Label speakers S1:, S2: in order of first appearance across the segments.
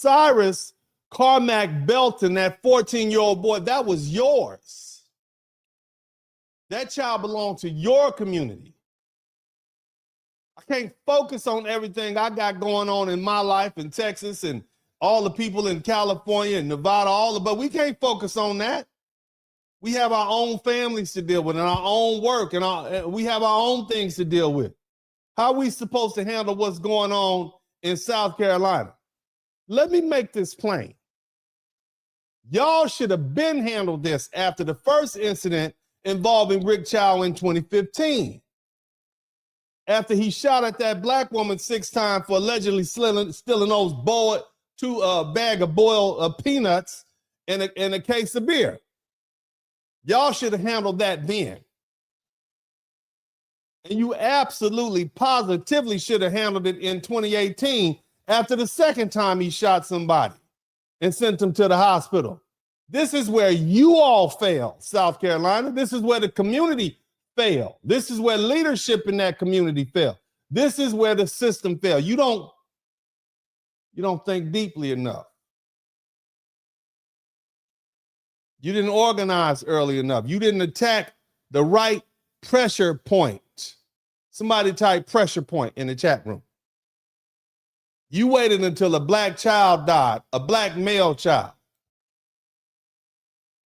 S1: Cyrus Belton, that 14-year-old boy, that was yours. That child belonged to your community. I can't focus on everything I got going on in my life in Texas and all the people in California and Nevada, but we can't focus on that. We have our own families to deal with and our own work, and we have our own things to deal with. How are we supposed to handle what's going on in South Carolina? Let me make this plain. Y'all should have been handled this after the first incident involving Rick Chow in 2015. After he shot at that black woman 6 times for allegedly stealing those bag of boiled peanuts and a case of beer. Y'all should have handled that then. And you absolutely, positively should have handled it in 2018 after the second time he shot somebody and sent them to the hospital. This is where you all fail, South Carolina. This is where the community failed. This is where leadership in that community failed. This is where the system failed. You don't think deeply enough. You didn't organize early enough. You didn't attack the right pressure point. Somebody type pressure point in the chat room. You waited until a black child died, a black male child.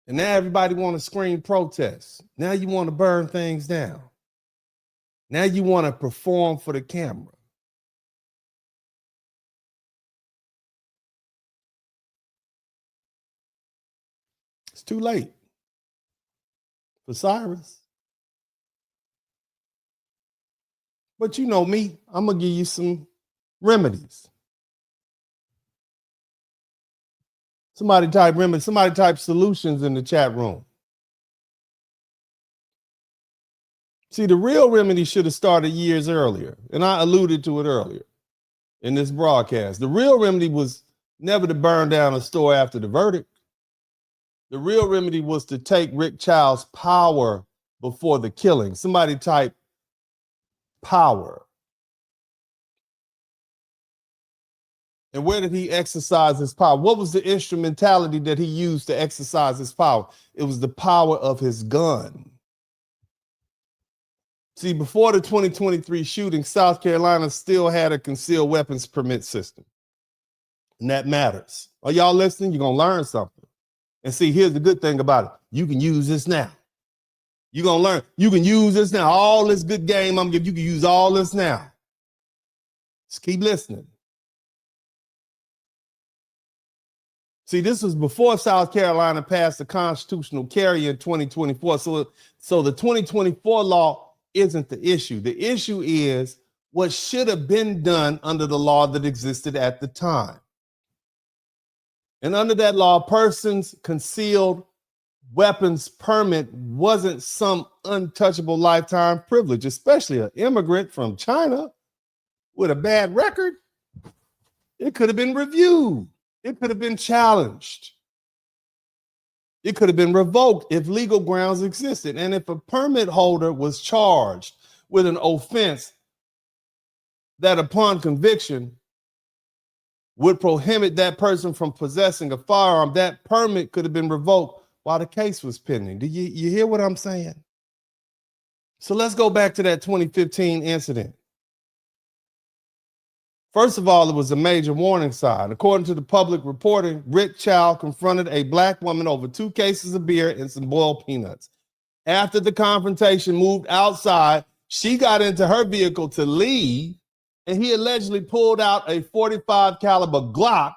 S1: And now everybody want to scream protest. Now you want to burn things down. Now you want to perform for the camera. It's too late for Cyrus. But you know me, I'm going to give you some remedies. Somebody type remedies, somebody type solutions in the chat room. See, the real remedy should have started years earlier, and I alluded to it earlier in this broadcast. The real remedy was never to burn down a store after the verdict. The real remedy was to take Rick Chow's power before the killing. Somebody type power. And where did he exercise his power? What was the instrumentality that he used to exercise his power? It was the power of his gun. See, before the 2023 shooting, South Carolina still had a concealed weapons permit system. And that matters. Are y'all listening? You're going to learn something. And see, here's the good thing about it. You can use this now. You're going to learn. You can use this now. All this good game I'm giving you, can use all this now. Just keep listening. See, this was before South Carolina passed the constitutional carry in 2024. So the 2024 law isn't the issue. The issue is what should have been done under the law that existed at the time. And under that law, a person's concealed weapons permit wasn't some untouchable lifetime privilege, especially an immigrant from China with a bad record. It could have been reviewed. It could have been challenged. It could have been revoked if legal grounds existed. And if a permit holder was charged with an offense that upon conviction would prohibit that person from possessing a firearm, that permit could have been revoked while the case was pending. Do you hear what I'm saying? So let's go back to that 2015 incident. First of all, it was a major warning sign. According to the public reporting, Rick Chow confronted a black woman over 2 cases of beer and some boiled peanuts. After the confrontation moved outside, she got into her vehicle to leave, and he allegedly pulled out a .45 caliber Glock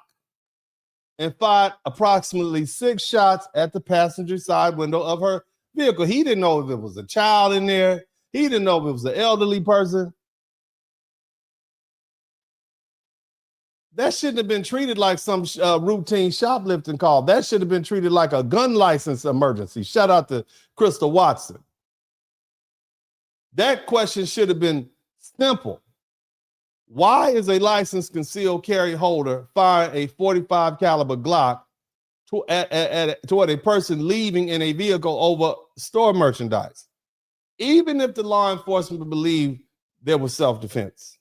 S1: and fired approximately 6 shots at the passenger side window of her vehicle. He didn't know if it was a child in there. He didn't know if it was an elderly person. That shouldn't have been treated like some routine shoplifting call. That should have been treated like a gun license emergency. Shout out to Crystal Watson. That question should have been simple. Why is a licensed concealed carry holder firing a .45 caliber Glock toward a person leaving in a vehicle over store merchandise, even if the law enforcement believed there was self-defense?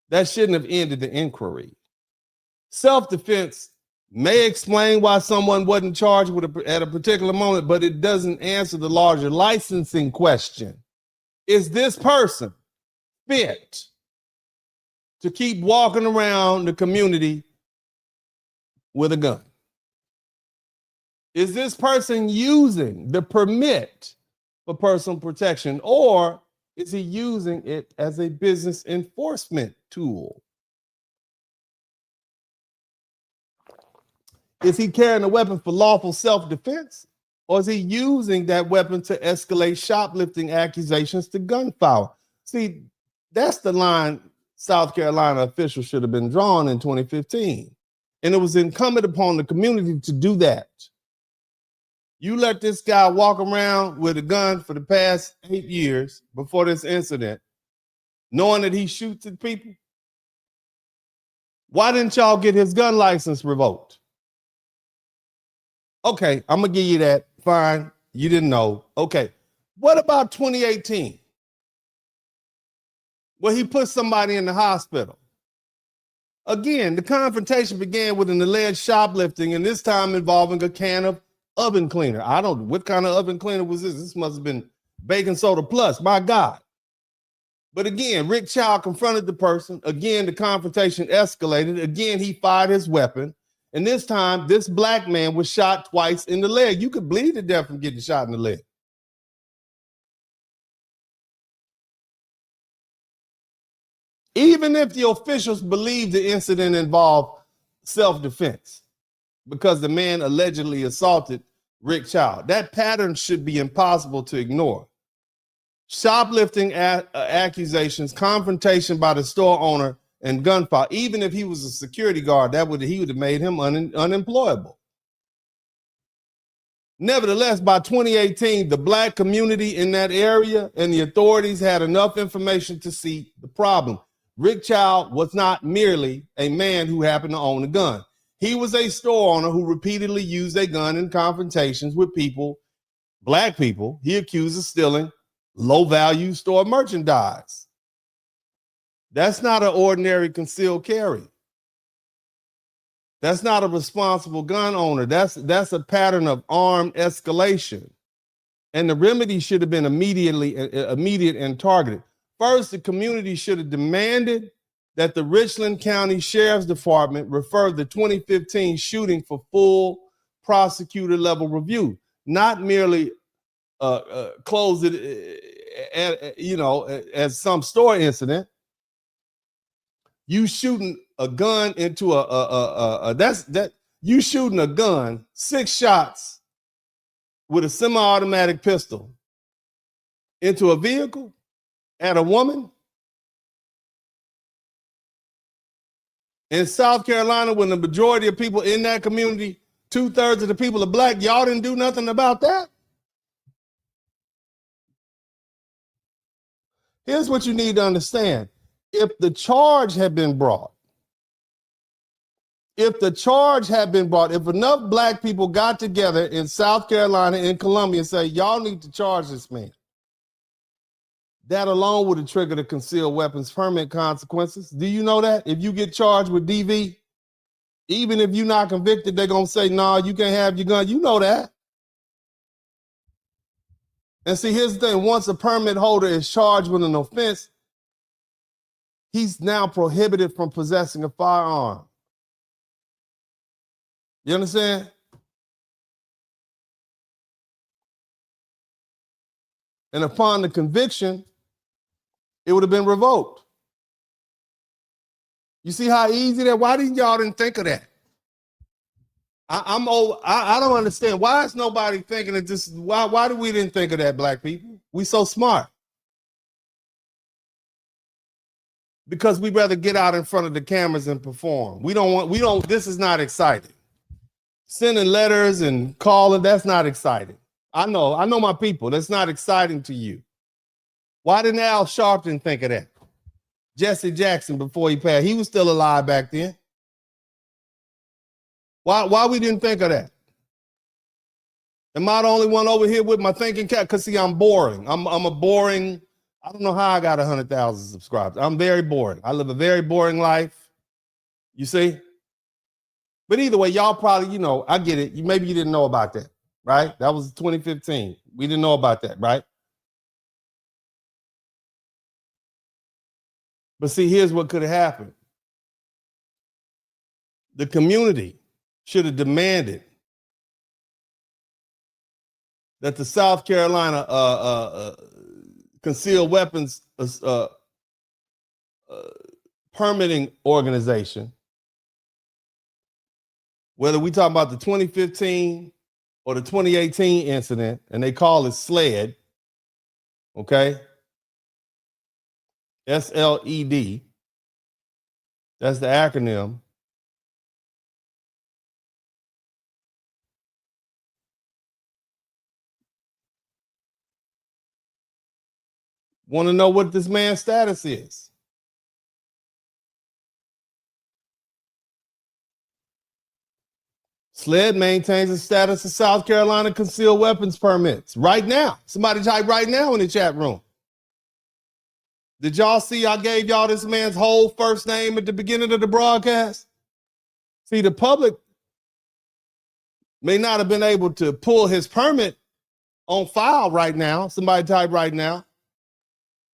S1: That shouldn't have ended the inquiry. Self-defense may explain why someone wasn't charged at a particular moment, but it doesn't answer the larger licensing question. Is this person fit to keep walking around the community with a gun? Is this person using the permit for personal protection, or is he using it as a business enforcement tool? Is he carrying a weapon for lawful self-defense, or is he using that weapon to escalate shoplifting accusations to gunfire? See, that's the line South Carolina officials should have been drawn in 2015. And it was incumbent upon the community to do that. You let this guy walk around with a gun for the past 8 years before this incident, knowing that he shoots at people. Why didn't y'all get his gun license revoked? Okay, I'm going to give you that. Fine. You didn't know. Okay. What about 2018? Where he put somebody in the hospital? Again, the confrontation began with an alleged shoplifting, and this time involving a can of oven cleaner. I don't know what kind of oven cleaner was this. This must have been baking soda plus. My God. But again, Rick Chow confronted the person. Again, the confrontation escalated. Again, he fired his weapon. And this time, this black man was shot twice in the leg. You could bleed to death from getting shot in the leg. Even if the officials believe the incident involved self-defense, because the man allegedly assaulted Rick Chow, that pattern should be impossible to ignore. Shoplifting accusations, confrontation by the store owner, and gunfire. Even if he was a security guard, he would have made him unemployable. Nevertheless, by 2018, the black community in that area and the authorities had enough information to see the problem. Rick Chow was not merely a man who happened to own a gun. He was a store owner who repeatedly used a gun in confrontations with people, black people, he accused of stealing low-value store merchandise. That's not an ordinary concealed carry. That's not a responsible gun owner. That's a pattern of armed escalation. And the remedy should have been immediate and targeted. First, the community should have demanded that the Richland County Sheriff's Department refer the 2015 shooting for full prosecutor level review, not merely close it as some store incident. You shooting a gun into you shooting a gun 6 shots with a semi-automatic pistol into a vehicle at a woman. In South Carolina, when the majority of people in that community, 2/3 of the people are black, y'all didn't do nothing about that. Here's what you need to understand. If the charge had been brought, if enough black people got together in South Carolina and Columbia and say, y'all need to charge this man, that alone would have triggered a concealed weapons permit consequences. Do you know that? If you get charged with DV, even if you're not convicted, they're going to say, no, you can't have your gun. You know that. And see, here's the thing. Once a permit holder is charged with an offense, he's now prohibited from possessing a firearm. You understand? And upon the conviction, it would have been revoked. You see how easy that? Why didn't y'all think of that? I don't understand. Why is nobody thinking of this? Why do we didn't think of that, black people? We so smart. Because we'd rather get out in front of the cameras and perform. This is not exciting. Sending letters and calling, that's not exciting. I know my people. That's not exciting to you. Why didn't Al Sharpton think of that? Jesse Jackson, before he passed, he was still alive back then. Why we didn't think of that? Am I the only one over here with my thinking cap? Because see, I'm boring. I'm a boring. I don't know how I got 100,000 subscribers. I'm very boring. I live a very boring life. You see? But either way, y'all probably, I get it. Maybe you didn't know about that, right? That was 2015. We didn't know about that, right? But see, here's what could have happened. The community should have demanded that the South Carolina concealed weapons permitting organization, whether we talk about the 2015 or the 2018 incident, and they call it SLED, okay? SLED, that's the acronym. Want to know what this man's status is? SLED maintains the status of South Carolina concealed weapons permits right now. Somebody type right now in the chat room. Did y'all see I gave y'all this man's whole first name at the beginning of the broadcast? See, the public may not have been able to pull his permit on file right now. Somebody type right now,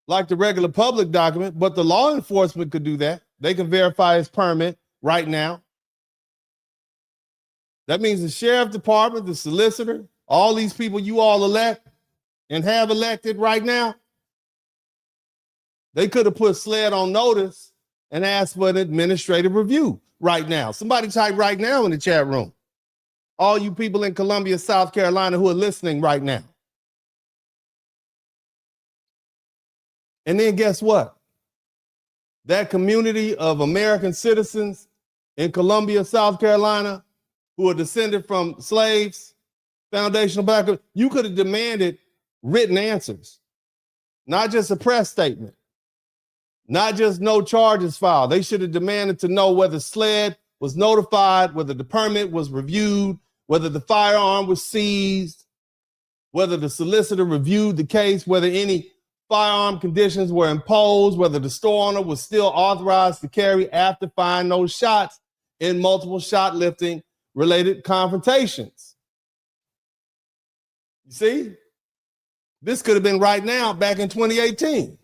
S1: like the regular public document, but the law enforcement could do that. They can verify his permit right now. That means the sheriff department, the solicitor, all these people you all elect and have elected right now, they could have put SLED on notice and asked for an administrative review right now. Somebody type right now in the chat room. All you people in Columbia, South Carolina who are listening right now. And then guess what? That community of American citizens in Columbia, South Carolina, who are descended from slaves, foundational black, you could have demanded written answers, not just a press statement, not just no charges filed. They should have demanded to know whether SLED was notified, whether the permit was reviewed, whether the firearm was seized, whether the solicitor reviewed the case, whether any firearm conditions were imposed, whether the store owner was still authorized to carry after firing those shots in multiple shoplifting related confrontations. You see, this could have been right now back in 2018.